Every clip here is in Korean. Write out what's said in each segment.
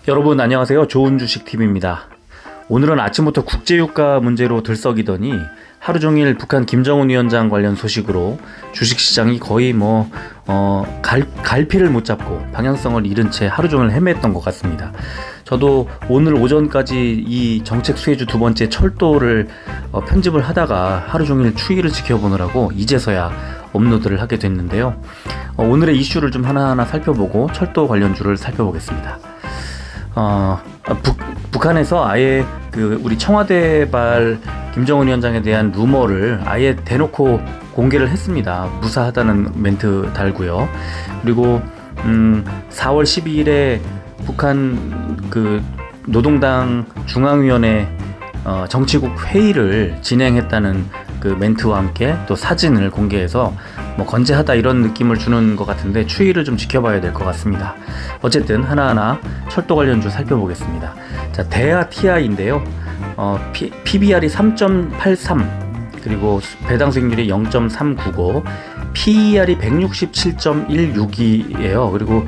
여러분 안녕하세요. 좋은 주식 TV입니다. 오늘은 아침부터 국제유가 문제로 들썩이더니 하루 종일 북한 김정은 위원장 관련 소식으로 주식시장이 거의 갈피를 못 잡고 방향성을 잃은 채 하루 종일 헤맸던 것 같습니다. 저도 오늘 오전까지 이 정책 수혜주 두 번째 철도를 편집을 하다가 하루 종일 추이를 지켜보느라고 이제서야 업로드를 하게 됐는데요. 오늘의 이슈를 좀 하나하나 살펴보고 철도 관련주를 살펴보겠습니다. 북한에서 아예 우리 청와대발 김정은 위원장에 대한 루머를 아예 대놓고 공개를 했습니다. 무사하다는 멘트 달고요. 그리고 4월 12일에 북한 노동당 중앙위원회 정치국 회의를 진행했다는 멘트와 함께 또 사진을 공개해서 건재하다 이런 느낌을 주는 것 같은데 추이를 좀 지켜봐야 될 것 같습니다. 어쨌든 하나하나 철도 관련주 살펴보겠습니다. 자, 대하 TI인데요. PBR이 3.83 그리고 배당 수익률이 0.395, PER이 167.16이에요. 그리고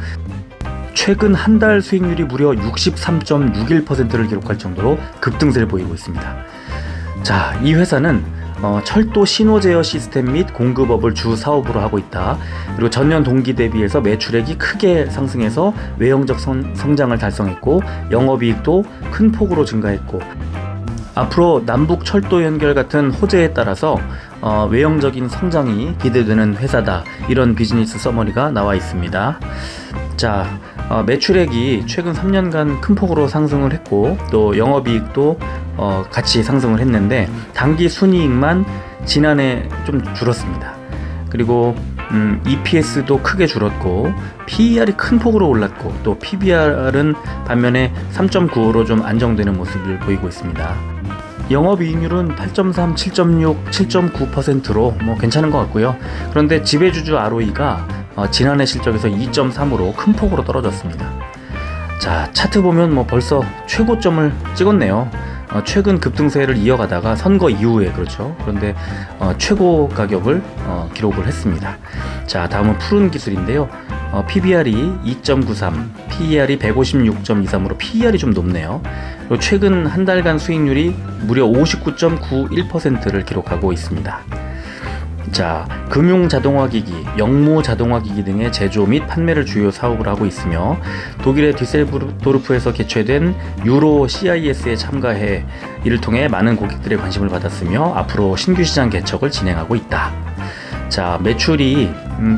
최근 한 달 수익률이 무려 63.61%를 기록할 정도로 급등세를 보이고 있습니다. 자, 이 회사는 철도 신호 제어 시스템 및 공급업을 주 사업으로 하고 있다. 그리고 전년 동기 대비해서 매출액이 크게 상승해서 외형적 성장을 달성했고 영업이익도 큰 폭으로 증가했고 앞으로 남북 철도 연결 같은 호재에 따라서 외형적인 성장이 기대되는 회사다. 이런 비즈니스 서머리가 나와 있습니다. 자, 매출액이 최근 3년간 큰 폭으로 상승을 했고 또 영업이익도 같이 상승을 했는데 당기 순이익만 지난해 좀 줄었습니다. 그리고 EPS도 크게 줄었고 PER이 큰 폭으로 올랐고 또 PBR은 반면에 3.95로 좀 안정되는 모습을 보이고 있습니다. 영업이익률은 8.3, 7.6, 7.9%로 괜찮은 것 같고요. 그런데 지배주주 ROE가 지난해 실적에서 2.3으로 큰 폭으로 떨어졌습니다. 자, 차트 보면 벌써 최고점을 찍었네요. 최근 급등세를 이어가다가 선거 이후에 그렇죠. 그런데 최고 가격을 기록을 했습니다. 자, 다음은 푸른 기술인데요. PBR이 2.93, PER이 156.23으로 PER이 좀 높네요. 그리고 최근 한 달간 수익률이 무려 59.91%를 기록하고 있습니다. 자, 금융자동화기기, 영무자동화기기 등의 제조 및 판매를 주요 사업으로 하고 있으며 독일의 뒤셀도르프에서 개최된 유로 CIS에 참가해 이를 통해 많은 고객들의 관심을 받았으며 앞으로 신규 시장 개척을 진행하고 있다. 자, 매출이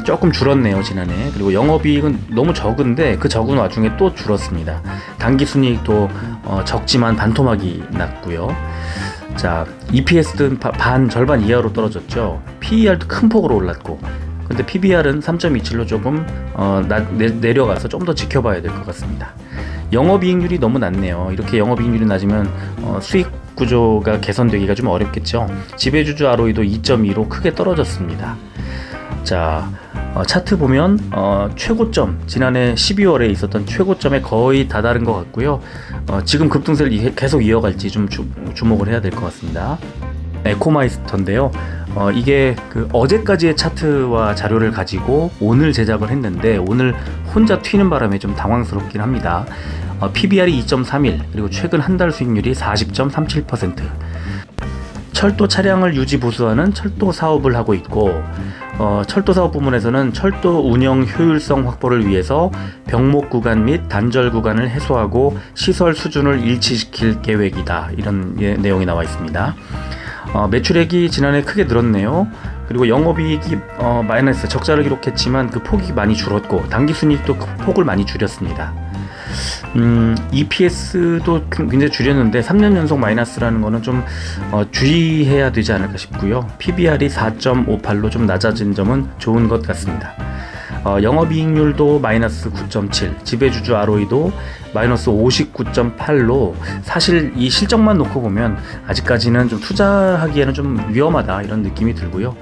조금 줄었네요, 지난해. 그리고 영업이익은 너무 적은데 그 적은 와중에 또 줄었습니다. 당기순이익도 적지만 반토막이 났고요. 자, EPS는 절반 이하로 떨어졌죠. PER도 큰 폭으로 올랐고 근데 PBR은 3.27로 조금 내려가서 좀 더 지켜봐야 될 것 같습니다. 영업이익률이 너무 낮네요. 이렇게 영업이익률이 낮으면 수익 구조가 개선되기가 좀 어렵겠죠. 지배주주 ROE도 2.2로 크게 떨어졌습니다. 자, 차트 보면 최고점, 지난해 12월에 있었던 최고점에 거의 다다른 것 같고요. 지금 급등세를 계속 이어갈지 좀 주목을 해야 될 것 같습니다. 에코마이스터인데요. 이게 어제까지의 차트와 자료를 가지고 오늘 제작을 했는데 오늘 혼자 튀는 바람에 좀 당황스럽긴 합니다. PBR이 2.31 그리고 최근 한 달 수익률이 40.37%. 철도 차량을 유지 보수하는 철도 사업을 하고 있고 철도 사업 부문에서는 철도 운영 효율성 확보를 위해서 병목 구간 및 단절 구간을 해소하고 시설 수준을 일치시킬 계획이다. 이런 내용이 나와 있습니다. 매출액이 지난해 크게 늘었네요. 그리고 영업이익이 마이너스 적자를 기록했지만 그 폭이 많이 줄었고 당기순이익도 그 폭을 많이 줄였습니다. EPS도 굉장히 줄였는데 3년 연속 마이너스라는 거는 좀 주의해야 되지 않을까 싶고요. PBR이 4.58로 좀 낮아진 점은 좋은 것 같습니다. 영업이익률도 마이너스 9.7, 지배주주 ROE도 마이너스 59.8로 사실 이 실적만 놓고 보면 아직까지는 좀 투자하기에는 좀 위험하다 이런 느낌이 들고요.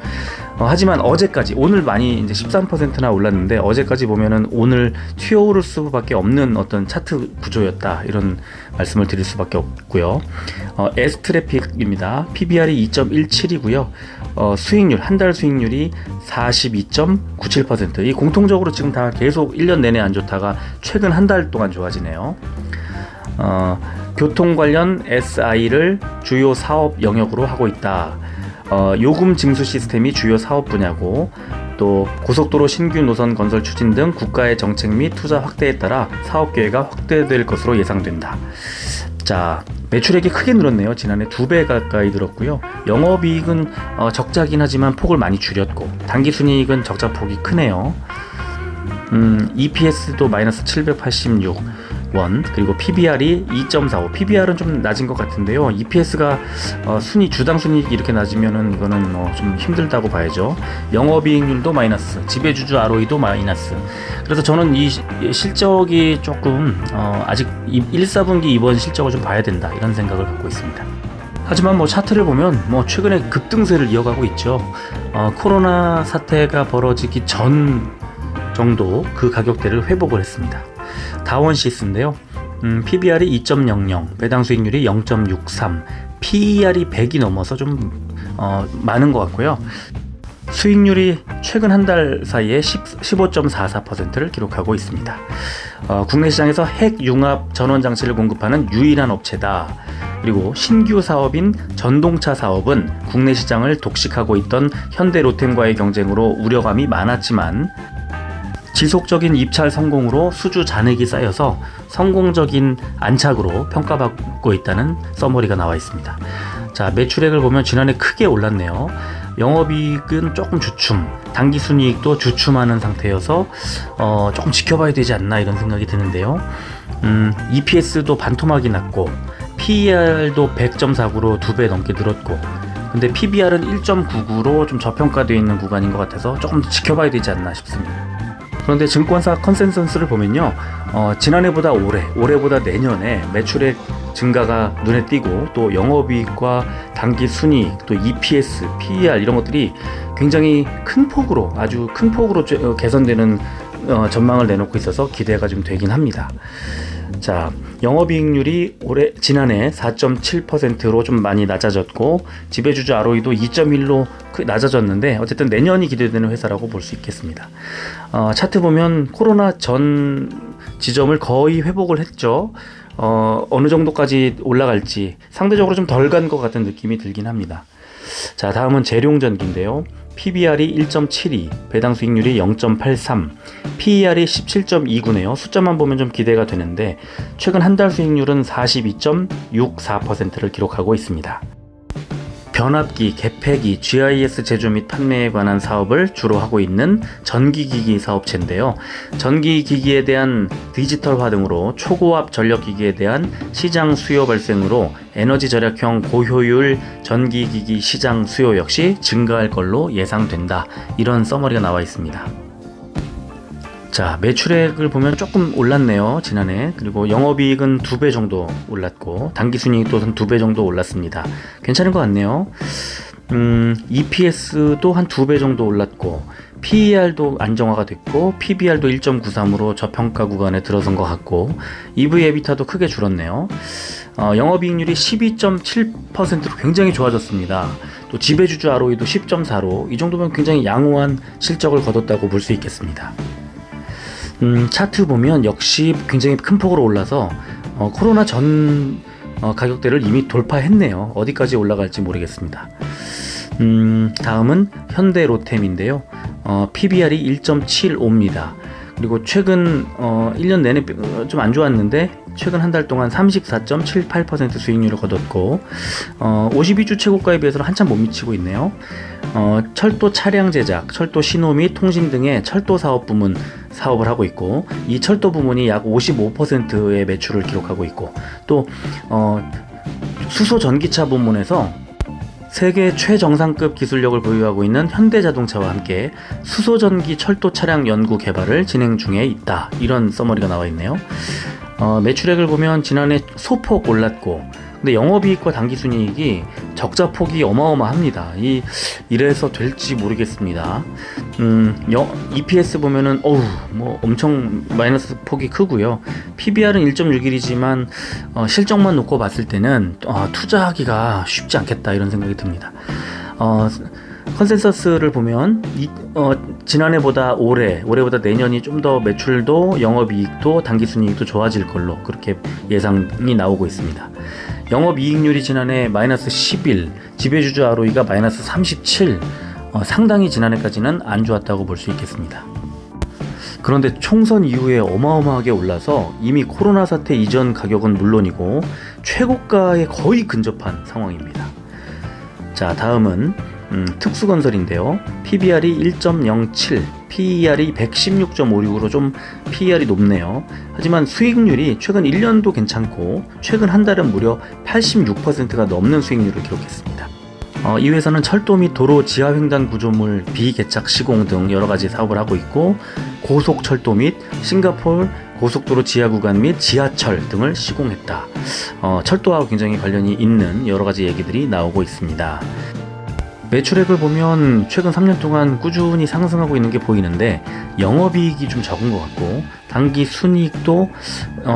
하지만 어제까지, 오늘 많이 이제 13%나 올랐는데 어제까지 보면은 오늘 튀어오를 수밖에 없는 어떤 차트 구조였다 이런 말씀을 드릴 수밖에 없고요. S트래픽입니다. PBR이 2.17이고요. 수익률, 한 달 수익률이 42.97%. 이 공통적으로 지금 다 계속 1년 내내 안 좋다가 최근 한 달 동안 좋아지네요. 교통 관련 SI를 주요 사업 영역으로 하고 있다. 요금 징수 시스템이 주요 사업 분야고, 또 고속도로 신규 노선 건설 추진 등 국가의 정책 및 투자 확대에 따라 사업 계획가 확대될 것으로 예상된다. 자, 매출액이 크게 늘었네요. 지난해 2배 가까이 늘었고요. 영업이익은 적자긴 하지만 폭을 많이 줄였고, 당기순이익은 적자 폭이 크네요. EPS도 마이너스 786원, 그리고 PBR이 2.45. PBR은 좀 낮은 것 같은데요. EPS가 주당 순이익이 이렇게 낮으면은 이거는 좀 힘들다고 봐야죠. 영업이익률도 마이너스, 지배주주 ROE도 마이너스. 그래서 저는 이 실적이 조금 아직 1, 4분기 이번 실적을 좀 봐야 된다, 이런 생각을 갖고 있습니다. 하지만 차트를 보면 최근에 급등세를 이어가고 있죠. 코로나 사태가 벌어지기 전 정도 그 가격대를 회복을 했습니다. 다원시스인데요. PBR이 2.00, 배당 수익률이 0.63, PER이 100이 넘어서 좀 많은 것 같고요. 수익률이 최근 한 달 사이에 15.44%를 기록하고 있습니다. 국내 시장에서 핵융합 전원장치를 공급하는 유일한 업체다. 그리고 신규 사업인 전동차 사업은 국내 시장을 독식하고 있던 현대 로템과의 경쟁으로 우려감이 많았지만, 지속적인 입찰 성공으로 수주 잔액이 쌓여서 성공적인 안착으로 평가받고 있다는 서머리가 나와 있습니다. 자, 매출액을 보면 지난해 크게 올랐네요. 영업이익은 조금 주춤, 당기순이익도 주춤하는 상태여서 조금 지켜봐야 되지 않나, 이런 생각이 드는데요. EPS도 반토막이 났고, PER도 100.49로 2배 넘게 늘었고, 근데 PBR은 1.99로 좀 저평가되어 있는 구간인 것 같아서 조금 지켜봐야 되지 않나 싶습니다. 그런데 증권사 컨센서스를 보면요, 지난해보다 올해보다 내년에 매출액 증가가 눈에 띄고, 또 영업이익과 당기순이익, 또 EPS, PER 이런 것들이 굉장히 아주 큰 폭으로 개선되는 전망을 내놓고 있어서 기대가 좀 되긴 합니다. 자, 영업이익률이 지난해 4.7%로 좀 많이 낮아졌고, 지배주주 ROE도 2.1로 낮아졌는데, 어쨌든 내년이 기대되는 회사라고 볼 수 있겠습니다. 차트 보면 코로나 전 지점을 거의 회복을 했죠. 어느 정도까지 올라갈지 상대적으로 좀 덜 간 것 같은 느낌이 들긴 합니다. 자, 다음은 재룡전기인데요. PBR이 1.72, 배당 수익률이 0.83, PER이 17.29네요. 숫자만 보면 좀 기대가 되는데, 최근 한 달 수익률은 42.64%를 기록하고 있습니다. 변압기, 개폐기, GIS 제조 및 판매에 관한 사업을 주로 하고 있는 전기기기 사업체인데요. 전기기기에 대한 디지털화 등으로 초고압 전력기기에 대한 시장 수요 발생으로 에너지 절약형 고효율 전기기기 시장 수요 역시 증가할 걸로 예상된다. 이런 서머리가 나와 있습니다. 자, 매출액을 보면 조금 올랐네요, 지난해. 그리고 영업이익은 2배 정도 올랐고, 당기순이익도 한 2배 정도 올랐습니다. 괜찮은 것 같네요. EPS도 한 2배 정도 올랐고, PER도 안정화가 됐고, PBR도 1.93으로 저평가 구간에 들어선 것 같고, EV/EBITDA도 크게 줄었네요. 영업이익률이 12.7%로 굉장히 좋아졌습니다. 또 지배주주 ROE도 10.4로, 이 정도면 굉장히 양호한 실적을 거뒀다고 볼 수 있겠습니다. 차트 보면 역시 굉장히 큰 폭으로 올라서 코로나 전 가격대를 이미 돌파했네요. 어디까지 올라갈지 모르겠습니다. 다음은 현대 로템인데요. PBR이 1.75입니다. 그리고 최근 1년 내내 좀 안 좋았는데, 최근 한 달 동안 34.78% 수익률을 거뒀고, 52주 최고가에 비해서는 한참 못 미치고 있네요. 철도 차량 제작, 철도 신호 및 통신 등의 철도 사업 부문 사업을 하고 있고, 이 철도 부문이 약 55%의 매출을 기록하고 있고, 또 수소 전기차 부문에서 세계 최정상급 기술력을 보유하고 있는 현대자동차와 함께 수소전기 철도 차량 연구 개발을 진행 중에 있다. 이런 서머리가 나와 있네요. 매출액을 보면 지난해 소폭 올랐고, 근데 영업이익과 당기순이익이 적자폭이 어마어마합니다. 이래서 될지 모르겠습니다. EPS 보면은 엄청 마이너스 폭이 크고요. PBR은 1.61이지만 실적만 놓고 봤을 때는 투자하기가 쉽지 않겠다, 이런 생각이 듭니다. 컨센서스를 보면 지난해보다 올해보다 내년이 좀 더 매출도 영업이익도 당기순이익도 좋아질 걸로 그렇게 예상이 나오고 있습니다. 영업이익률이 지난해 마이너스 11, 지배주주 ROE가 마이너스 37, 상당히 지난해까지는 안 좋았다고 볼 수 있겠습니다. 그런데 총선 이후에 어마어마하게 올라서 이미 코로나 사태 이전 가격은 물론이고 최고가에 거의 근접한 상황입니다. 자, 다음은 특수건설인데요. PBR이 1.07, PER이 116.56으로 좀 PER이 높네요. 하지만 수익률이 최근 1년도 괜찮고 최근 한 달은 무려 86%가 넘는 수익률을 기록했습니다. 이 회사는 철도 및 도로 지하 횡단 구조물 비개착 시공 등 여러 가지 사업을 하고 있고 고속철도 및 싱가포르 고속도로 지하 구간 및 지하철 등을 시공했다. 철도와 굉장히 관련이 있는 여러 가지 얘기들이 나오고 있습니다. 매출액을 보면 최근 3년 동안 꾸준히 상승하고 있는 게 보이는데 영업이익이 좀 적은 것 같고 당기 순이익도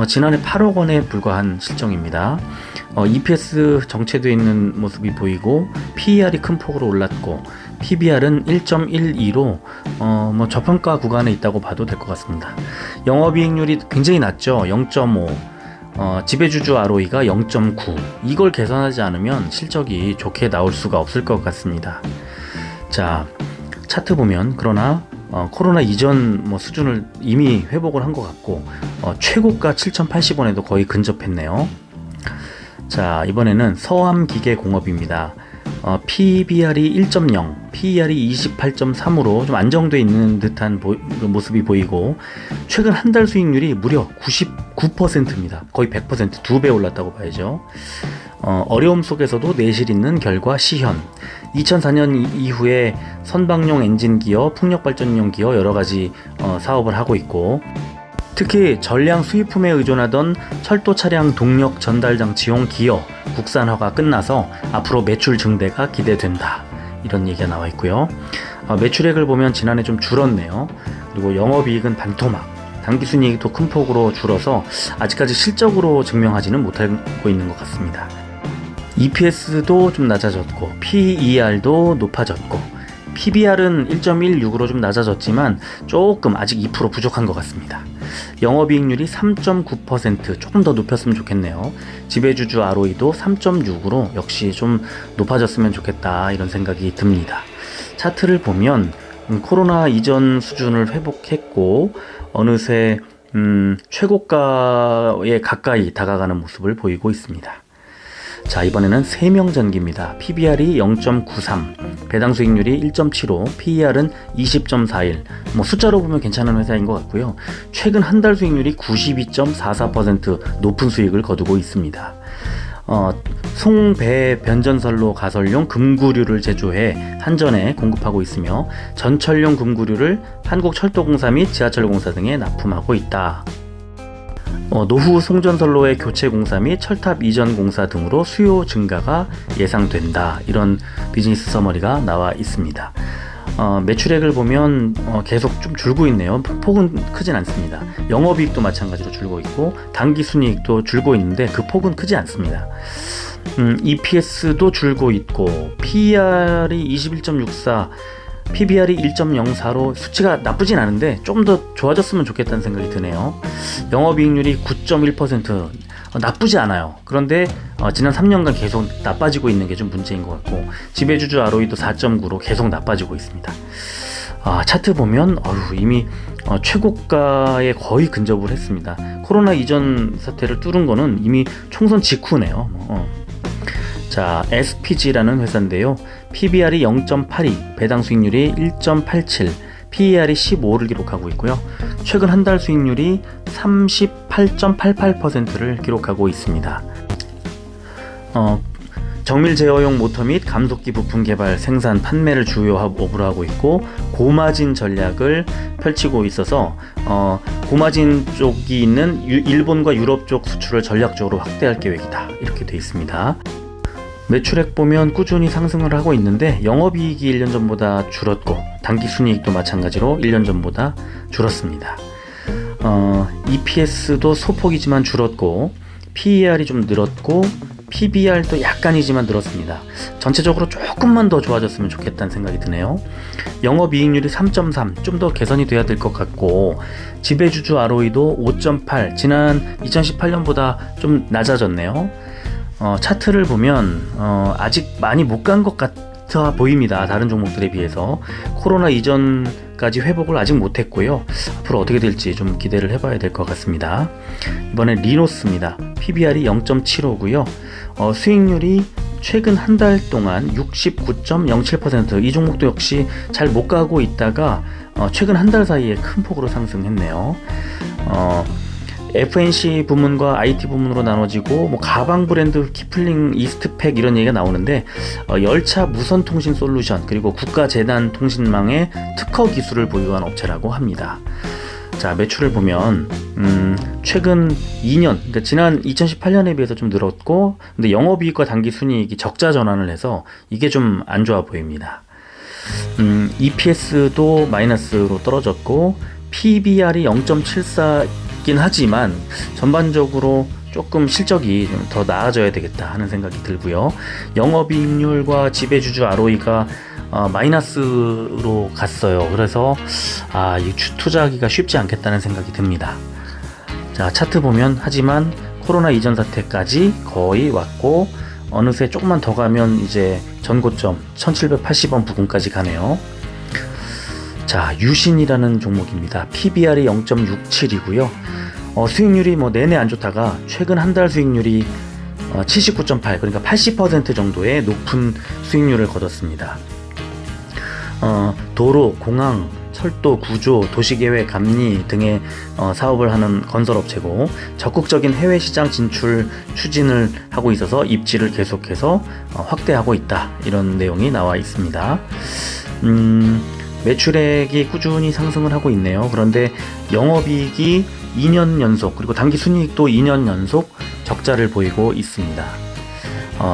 지난해 8억 원에 불과한 실정입니다. EPS 정체되어 있는 모습이 보이고 PER이 큰 폭으로 올랐고 PBR은 1.12로 저평가 구간에 있다고 봐도 될 것 같습니다. 영업이익률이 굉장히 낮죠. 0.5. 지배주주 ROE가 0.9. 이걸 개선하지 않으면 실적이 좋게 나올 수가 없을 것 같습니다. 자, 차트 보면 그러나 코로나 이전 수준을 이미 회복을 한 것 같고 최고가 7,080원에도 거의 근접했네요. 자, 이번에는 서암기계공업입니다. PBR이 1.0, PER이 28.3으로 좀 안정되어 있는 듯한 모습이 보이고 최근 한 달 수익률이 무려 99%입니다. 거의 100%, 2배 올랐다고 봐야죠. 어려움 속에서도 내실 있는 결과 시현. 2004년 이후에 선박용 엔진 기어, 풍력발전용 기어 여러 가지 사업을 하고 있고 특히 전량 수입품에 의존하던 철도 차량 동력 전달 장치용 기어 국산화가 끝나서 앞으로 매출 증대가 기대된다. 이런 얘기가 나와 있고요. 매출액을 보면 지난해 좀 줄었네요. 그리고 영업이익은 반토막, 당기순이익도 큰 폭으로 줄어서 아직까지 실적으로 증명하지는 못하고 있는 것 같습니다. EPS도 좀 낮아졌고 PER도 높아졌고 PBR은 1.16으로 좀 낮아졌지만 조금 아직 2% 부족한 것 같습니다. 영업이익률이 3.9%, 조금 더 높였으면 좋겠네요. 지배주주 ROE도 3.6으로 역시 좀 높아졌으면 좋겠다 이런 생각이 듭니다. 차트를 보면 코로나 이전 수준을 회복했고 어느새 최고가에 가까이 다가가는 모습을 보이고 있습니다. 자, 이번에는 세명전기입니다. PBR이 0.93, 배당 수익률이 1.75, PER은 20.41. 숫자로 보면 괜찮은 회사인 것 같고요. 최근 한 달 수익률이 92.44% 높은 수익을 거두고 있습니다. 송배 변전선로 가설용 금구류를 제조해 한전에 공급하고 있으며 전철용 금구류를 한국철도공사 및 지하철공사 등에 납품하고 있다. 노후 송전선로의 교체 공사 및 철탑 이전 공사 등으로 수요 증가가 예상된다. 이런 비즈니스 서머리가 나와 있습니다. 매출액을 보면 계속 좀 줄고 있네요. 폭은 크진 않습니다. 영업이익도 마찬가지로 줄고 있고 당기순이익도 줄고 있는데 그 폭은 크지 않습니다. EPS도 줄고 있고 PER이 21.64, PBR이 1.04로 수치가 나쁘진 않은데 좀 더 좋아졌으면 좋겠다는 생각이 드네요. 영업이익률이 9.1%, 나쁘지 않아요. 그런데 지난 3년간 계속 나빠지고 있는 게 좀 문제인 것 같고 지배주주 ROE도 4.9로 계속 나빠지고 있습니다. 차트 보면 이미 최고가에 거의 근접을 했습니다. 코로나 이전 사태를 뚫은 거는 이미 총선 직후네요. 자, SPG라는 회사인데요. PBR이 0.82, 배당 수익률이 1.87, PER이 15를 기록하고 있고요. 최근 한 달 수익률이 38.88%를 기록하고 있습니다. 정밀 제어용 모터 및 감속기 부품 개발, 생산, 판매를 주요 업으로 하고 있고 고마진 전략을 펼치고 있어서 고마진 쪽이 있는 일본과 유럽 쪽 수출을 전략적으로 확대할 계획이다. 이렇게 되어 있습니다. 매출액 보면 꾸준히 상승을 하고 있는데 영업이익이 1년 전보다 줄었고 당기순이익도 마찬가지로 1년 전보다 줄었습니다. EPS도 소폭이지만 줄었고 PER이 좀 늘었고 PBR도 약간이지만 늘었습니다. 전체적으로 조금만 더 좋아졌으면 좋겠다는 생각이 드네요. 영업이익률이 3.3, 좀 더 개선이 돼야 될 것 같고, 지배주주 ROE도 5.8, 지난 2018년보다 좀 낮아졌네요. 차트를 보면 아직 많이 못 간 것 같아 보입니다. 다른 종목들에 비해서. 코로나 이전까지 회복을 아직 못했고요. 앞으로 어떻게 될지 좀 기대를 해봐야 될 것 같습니다. 이번엔 리노스입니다. PBR이 0.75고요. 수익률이 최근 한 달 동안 69.07%, 이 종목도 역시 잘 못 가고 있다가 최근 한 달 사이에 큰 폭으로 상승했네요. FNC 부문과 IT 부문으로 나눠지고, 뭐 가방 브랜드 키플링, 이스트팩 이런 얘기가 나오는데, 열차 무선 통신 솔루션 그리고 국가재단 통신망의 특허 기술을 보유한 업체라고 합니다. 자, 매출을 보면 최근 2년, 그러니까 지난 2018년에 비해서 좀 늘었고, 근데 영업이익과 당기순이익이 적자 전환을 해서 이게 좀 안 좋아 보입니다. EPS도 마이너스로 떨어졌고, PBR이 0.74긴 하지만 전반적으로 조금 실적이 좀 더 나아져야 되겠다 하는 생각이 들고요. 영업이익률과 지배주주 ROE가 마이너스로 갔어요. 그래서 이 투자하기가 쉽지 않겠다는 생각이 듭니다. 자, 차트 보면 하지만 코로나 이전 사태까지 거의 왔고, 어느새 조금만 더 가면 이제 전고점 1780원 부근까지 가네요. 자, 유신이라는 종목입니다. PBR이 0.67이고요. 수익률이 뭐 내내 안 좋다가 최근 한 달 수익률이 79.8, 그러니까 80% 정도의 높은 수익률을 거뒀습니다. 도로, 공항, 철도, 구조, 도시계획, 감리 등의 사업을 하는 건설업체고, 적극적인 해외 시장 진출 추진을 하고 있어서 입지를 계속해서 확대하고 있다, 이런 내용이 나와 있습니다. 매출액이 꾸준히 상승을 하고 있네요. 그런데 영업이익이 2년 연속, 그리고 당기순이익도 2년 연속 적자를 보이고 있습니다.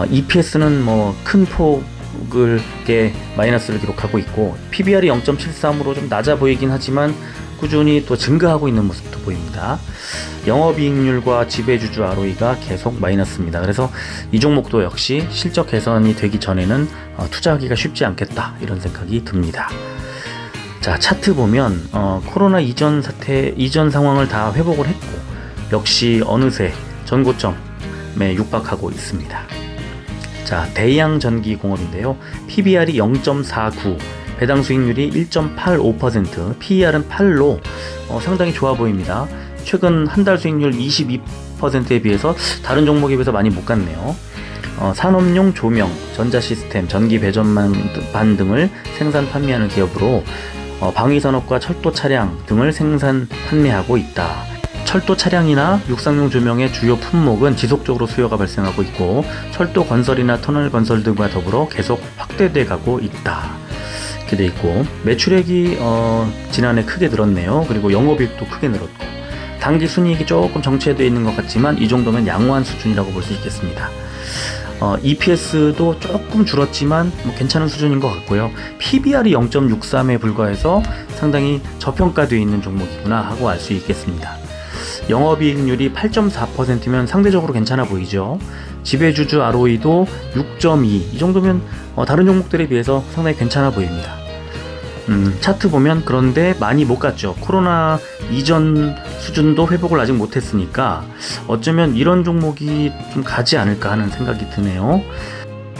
EPS는 뭐 큰 폭을 마이너스를 기록하고 있고, PBR이 0.73으로 좀 낮아 보이긴 하지만 꾸준히 또 증가하고 있는 모습도 보입니다. 영업이익률과 지배주주 ROE가 계속 마이너스입니다. 그래서 이 종목도 역시 실적 개선이 되기 전에는 투자하기가 쉽지 않겠다, 이런 생각이 듭니다. 자, 차트 보면 코로나 이전 상황을 다 회복을 했고, 역시 어느새 전고점에 육박하고 있습니다. 자, 대양전기공업인데요. PBR이 0.49, 배당 수익률이 1.85%, PER은 8로 상당히 좋아 보입니다. 최근 한 달 수익률 22%에 비해서 다른 종목에 비해서 많이 못 갔네요. 산업용 조명, 전자시스템, 전기 배전반 등을 생산 판매하는 기업으로 방위산업과 철도 차량 등을 생산 판매하고 있다. 철도 차량이나 육상용 조명의 주요 품목은 지속적으로 수요가 발생하고 있고, 철도 건설이나 터널 건설 등과 더불어 계속 확대돼 가고 있다, 이렇게 돼 있고, 매출액이 지난해 크게 늘었네요. 그리고 영업이익도 크게 늘었고, 당기순이익이 조금 정체되어 있는 것 같지만 이 정도면 양호한 수준이라고 볼 수 있겠습니다. EPS도 조금 줄었지만 뭐 괜찮은 수준인 것 같고요. PBR이 0.63에 불과해서 상당히 저평가되어 있는 종목이구나 하고 알 수 있겠습니다. 영업이익률이 8.4%면 상대적으로 괜찮아 보이죠. 지배주주 ROE도 6.2, 이 정도면 다른 종목들에 비해서 상당히 괜찮아 보입니다. 차트 보면 그런데 많이 못 갔죠. 코로나 이전 수준도 회복을 아직 못했으니까 어쩌면 이런 종목이 좀 가지 않을까 하는 생각이 드네요.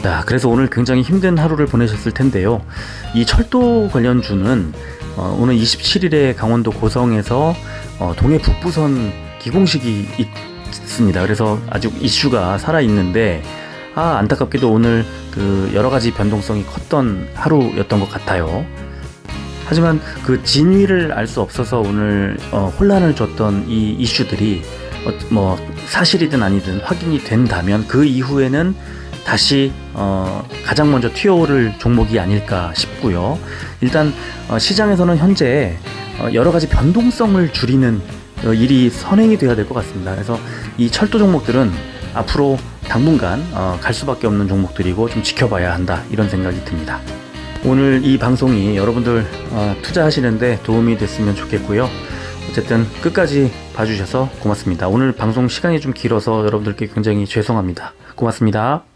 자, 그래서 오늘 굉장히 힘든 하루를 보내셨을 텐데요. 이 철도 관련주는 오늘 27일에 강원도 고성에서 동해 북부선 기공식이 있습니다. 그래서 아직 이슈가 살아있는데, 안타깝게도 오늘 그 여러 가지 변동성이 컸던 하루였던 것 같아요. 하지만 그 진위를 알 수 없어서 오늘 혼란을 줬던 이 이슈들이 뭐 사실이든 아니든 확인이 된다면 그 이후에는 다시 가장 먼저 튀어오를 종목이 아닐까 싶고요. 일단 시장에서는 현재 여러 가지 변동성을 줄이는 일이 선행이 돼야 될 것 같습니다. 그래서 이 철도 종목들은 앞으로 당분간 갈 수밖에 없는 종목들이고 좀 지켜봐야 한다, 이런 생각이 듭니다. 오늘 이 방송이 여러분들 투자하시는데 도움이 됐으면 좋겠고요. 어쨌든 끝까지 봐주셔서 고맙습니다. 오늘 방송 시간이 좀 길어서 여러분들께 굉장히 죄송합니다. 고맙습니다.